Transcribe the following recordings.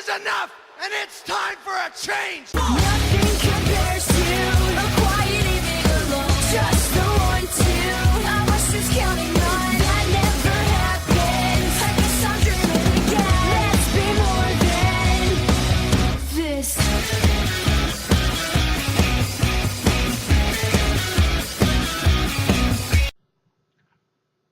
is enough, and it's time for a change! Nothing compares to a quiet evening alone. Just the 1, 2. I was just counting on that never happened. I guess I'm dreaming again. Let's be more than this.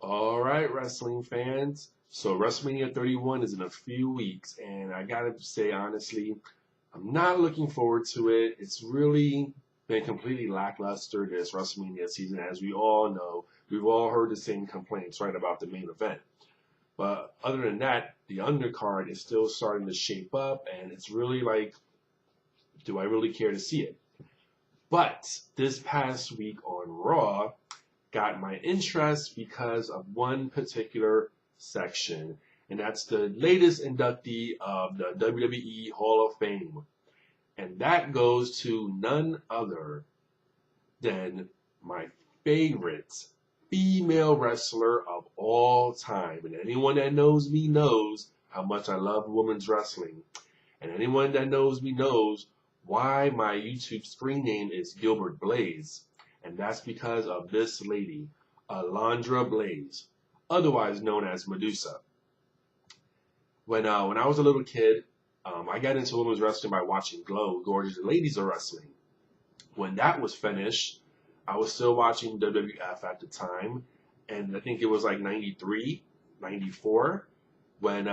All right, wrestling fans. So WrestleMania 31 is in a few weeks, and I gotta say honestly, I'm not looking forward to it. It's really been completely lackluster this WrestleMania season, as we all know. We've all heard the same complaints, right, about the main event. But other than that, the undercard is still starting to shape up, and it's really like, do I really care to see it? But this past week on Raw got my interest because of one particular section, and that's the latest inductee of the WWE Hall of Fame. And that goes to none other than my favorite female wrestler of all time. And anyone that knows me knows how much I love women's wrestling. And anyone that knows me knows why my YouTube screen name is Gilbert Blaze. And that's because of this lady, Alundra Blayze, otherwise known as Madusa. When I was a little kid, I got into women's wrestling by watching Glow, Gorgeous Ladies of Wrestling. When that was finished, I was still watching WWF at the time, and I think it was like 93, 94, when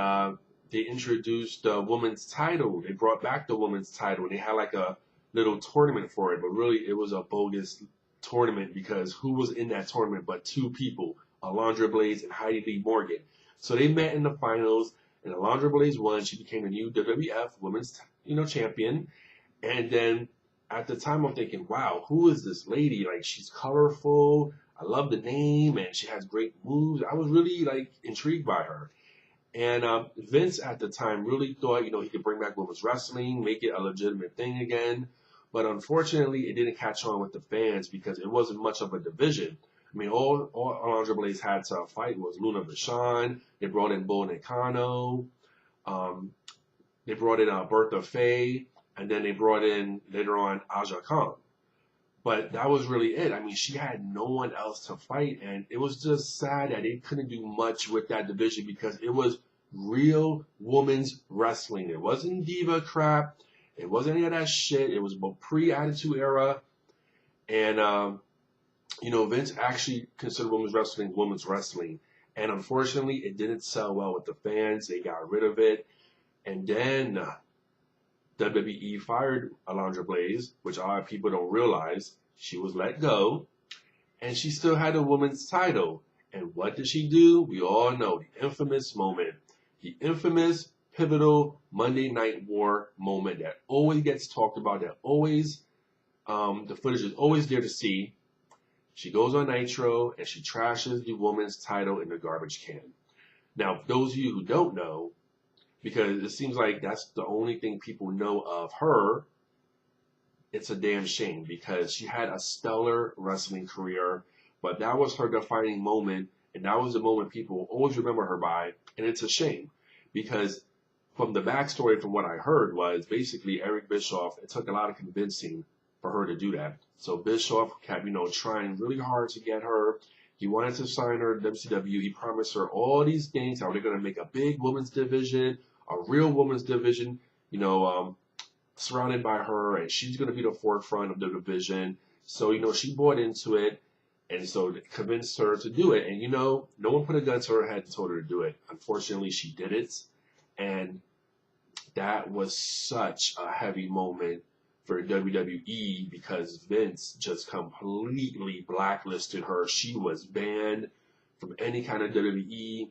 they introduced the women's title. They brought back the women's title, and they had like a little tournament for it, but really it was a bogus tournament because who was in that tournament but two people, Alundra Blayze and Heidi Lee Morgan. So they met in the finals, and Alundra Blayze won. She became the new WWF Women's champion. And then at the time I'm thinking, wow, who is this lady? Like, she's colorful. I love the name, and she has great moves. I was really like intrigued by her. And Vince at the time really thought, he could bring back women's wrestling, make it a legitimate thing again. But unfortunately, it didn't catch on with the fans because it wasn't much of a division. I mean, all Alundra Blayze had to fight was Luna Vachon. They brought in Bull Nakano. They brought in Bertha Faye. And then they brought in, later on, Aja Kong. But that was really it. I mean, she had no one else to fight. And it was just sad that they couldn't do much with that division because it was real women's wrestling. It wasn't diva crap. It wasn't any of that shit. It was pre-Attitude Era. And, Vince actually considered women's wrestling. And unfortunately, it didn't sell well with the fans. They got rid of it. And then WWE fired Alundra Blayze, which a lot of people don't realize. She was let go. And she still had a women's title. And what did she do? We all know the infamous moment. The infamous pivotal Monday Night War moment that always gets talked about, that always, the footage is always there to see. She goes on Nitro and she trashes the women's title in the garbage can. Now, those of you who don't know, because it seems like that's the only thing people know of her, it's a damn shame because she had a stellar wrestling career, but that was her defining moment, and that was the moment people always remember her by, and it's a shame because from the backstory, from what I heard, was basically Eric Bischoff, it took a lot of convincing for her to do that. So Bischoff kept, trying really hard to get her. He wanted to sign her to WCW. He promised her all these things, how they're going to make a big women's division, a real women's division, surrounded by her, and she's going to be the forefront of the division. So, she bought into it, and so it convinced her to do it. And, no one put a gun to her head and told her to do it. Unfortunately, she did it. And that was such a heavy moment for WWE because Vince just completely blacklisted her. She was banned from any kind of WWE.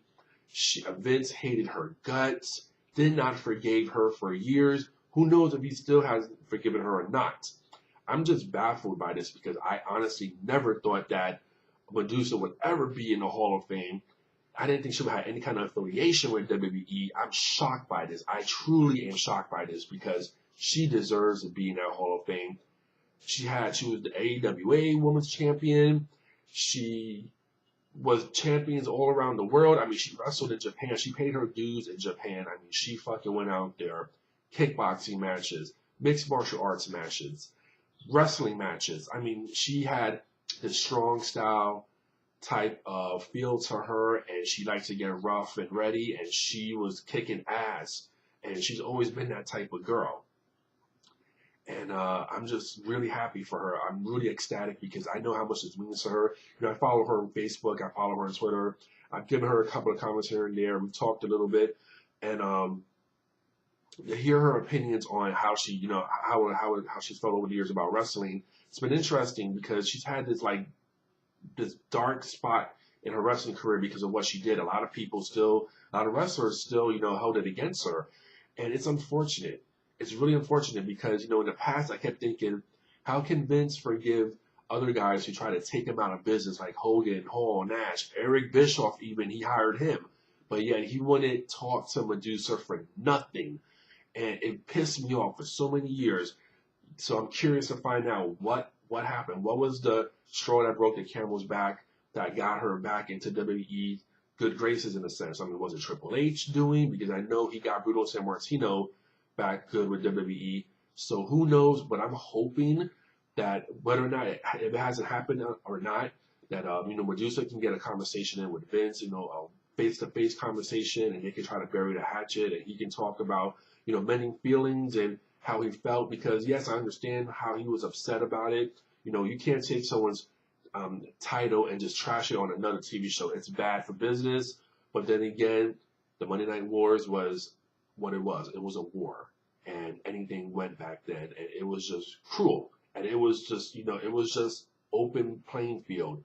Vince hated her guts, did not forgive her for years. Who knows if he still hasn't forgiven her or not. I'm just baffled by this because I honestly never thought that Madusa would ever be in the Hall of Fame. I didn't think she would have any kind of affiliation with WWE. I'm shocked by this. I truly am shocked by this because she deserves to be in that Hall of Fame. She was the AWA Women's Champion. She was champions all around the world. I mean, she wrestled in Japan. She paid her dues in Japan. I mean, she fucking went out there kickboxing matches, mixed martial arts matches, wrestling matches. I mean, she had this strong style type of feel to her, and she likes to get rough and ready, and she was kicking ass, and she's always been that type of girl. And I'm just really happy for her. I'm really ecstatic because I know how much this means to her. You know, I follow her on Facebook. I follow her on Twitter. I've given her a couple of comments here and there. We've talked a little bit, and to hear her opinions on how she, you know, how she's felt over the years about wrestling. It's been interesting because she's had this dark spot in her wrestling career because of what she did. A lot of wrestlers still, you know, held it against her, and it's unfortunate. It's really unfortunate because, you know, in the past I kept thinking, how can Vince forgive other guys who try to take him out of business, like Hogan, Hall, Nash, Eric Bischoff even, he hired him, but yet he wouldn't talk to Madusa for nothing, and it pissed me off for so many years. So I'm curious to find out what happened. What was the straw that broke the camel's back that got her back into WWE good graces in a sense? I mean, was it Triple H doing? Because I know he got Bruno Sammartino back good with WWE. So who knows? But I'm hoping that whether or not if it hasn't happened or not, that you know, Madusa can get a conversation in with Vince, you know, a face-to-face conversation, and they can try to bury the hatchet, and he can talk about, you know, mending feelings and how he felt. Because yes, I understand how he was upset about it. You know, you can't take someone's title and just trash it on another TV show. It's bad for business. But then again, the Monday Night Wars was what it was. It was a war, and anything went back then, and it was just cruel, and it was just, you know, it was just open playing field.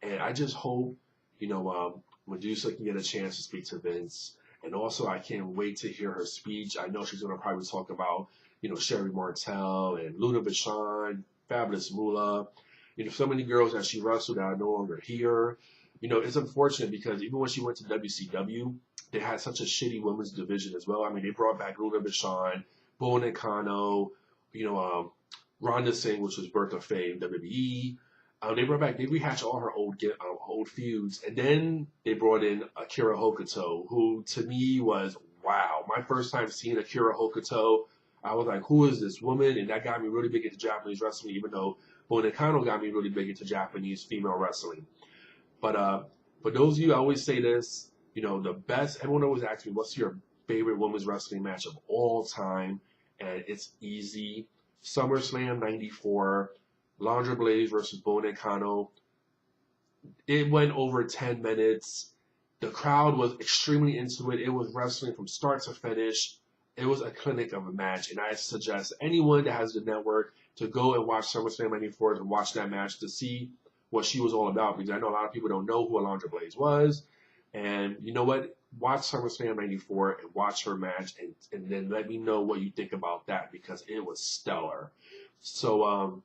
And I just hope, you know, Madusa can get a chance to speak to Vince, and also I can't wait to hear her speech. I know she's going to probably talk about, you know, Sherry Martel and Luna Vachon, Fabulous Moolah, you know, so many girls that she wrestled that are no longer here. You know, it's unfortunate because even when she went to WCW, they had such a shitty women's division as well. I mean, they brought back Luna Vachon, Bo Nakano, you know, Rhonda Singh, which was Birth of Fame, WWE. They rehashed all her old feuds, and then they brought in Akira Hokuto, who to me was, wow. My first time seeing Akira Hokuto, I was like, who is this woman? And that got me really big into Japanese wrestling, even though Bo Nakano got me really big into Japanese female wrestling. But for those of you, I always say this, you know, the best, everyone always asks me, what's your favorite women's wrestling match of all time? And it's easy. SummerSlam 94, Alundra Blayze versus Bo Nakano. It went over 10 minutes. The crowd was extremely into it. It was wrestling from start to finish. It was a clinic of a match, and I suggest anyone that has the network to go and watch SummerSlam 94 and watch that match to see what she was all about, because I know a lot of people don't know who Alundra Blayze was. And you know what? Watch SummerSlam 94 and watch her match, and then let me know what you think about that, because it was stellar. So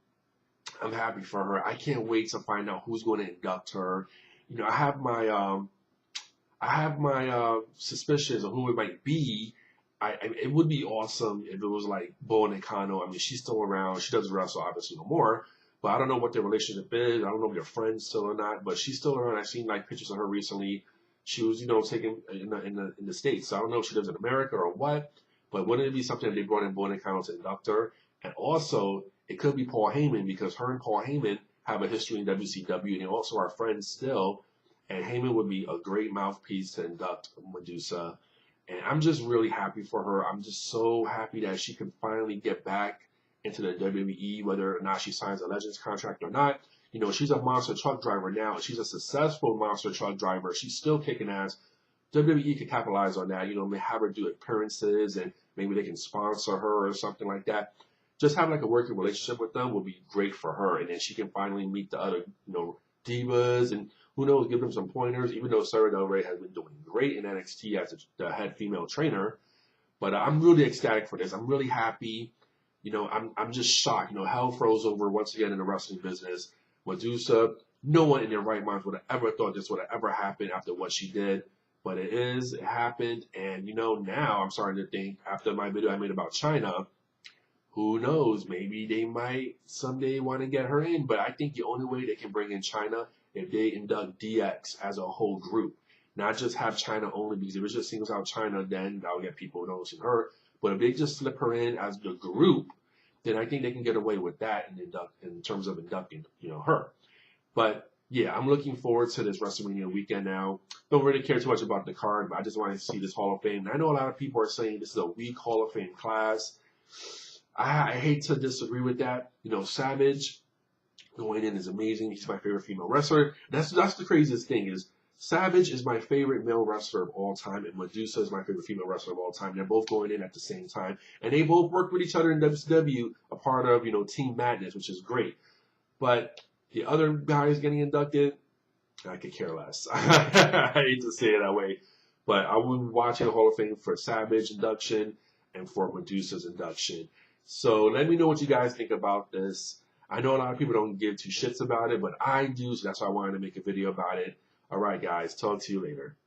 I'm happy for her. I can't wait to find out who's going to induct her. You know, I have my suspicions of who it might be. It would be awesome if it was like Bo Nakano. I mean, she's still around. She doesn't wrestle obviously no more, but I don't know what their relationship is. I don't know if they're friends still or not, but she's still around. I've seen like pictures of her recently. She was, you know, taken in the States. So I don't know if she lives in America or what, but wouldn't it be something if they brought in Bo Nakano to induct her? And also, it could be Paul Heyman, because her and Paul Heyman have a history in WCW, and they also are friends still. And Heyman would be a great mouthpiece to induct Madusa. And I'm just really happy for her. I'm just so happy that she can finally get back into the WWE, whether or not she signs a Legends contract or not. You know, she's a monster truck driver now, and she's a successful monster truck driver. She's still kicking ass. WWE could capitalize on that. You know, have her do appearances, and maybe they can sponsor her or something like that. Just having like a working relationship with them would be great for her, and then she can finally meet the other, you know, divas, and who knows, give them some pointers. Even though Sarah Del Rey has been doing great in NXT as the head female trainer, but I'm really ecstatic for this. I'm really happy. You know, I'm just shocked. You know, hell froze over once again in the wrestling business. Madusa, no one in their right minds would have ever thought this would have ever happened after what she did, but it happened. And you know, now I'm starting to think, after my video I made about China, who knows, maybe they might someday want to get her in. But I think the only way they can bring in China if they induct DX as a whole group, not just have China only, because if it just singles out China, then that'll get people noticing her. But if they just slip her in as the group, then I think they can get away with that in terms of inducting, her. But yeah, I'm looking forward to this WrestleMania weekend now. Don't really care too much about the card, but I just want to see this Hall of Fame. And I know a lot of people are saying this is a weak Hall of Fame class. I hate to disagree with that. Savage going in is amazing. He's my favorite female wrestler. That's the craziest thing is Savage is my favorite male wrestler of all time, and Madusa is my favorite female wrestler of all time. They're both going in at the same time, and they both work with each other in WCW, a part of Team Madness, which is great. But the other guys getting inducted, I could care less. I hate to say it that way, but I will be watching the Hall of Fame for Savage induction and for Madusa's induction. So let me know what you guys think about this. I know a lot of people don't give two shits about it, but I do, so that's why I wanted to make a video about it. All right, guys, talk to you later.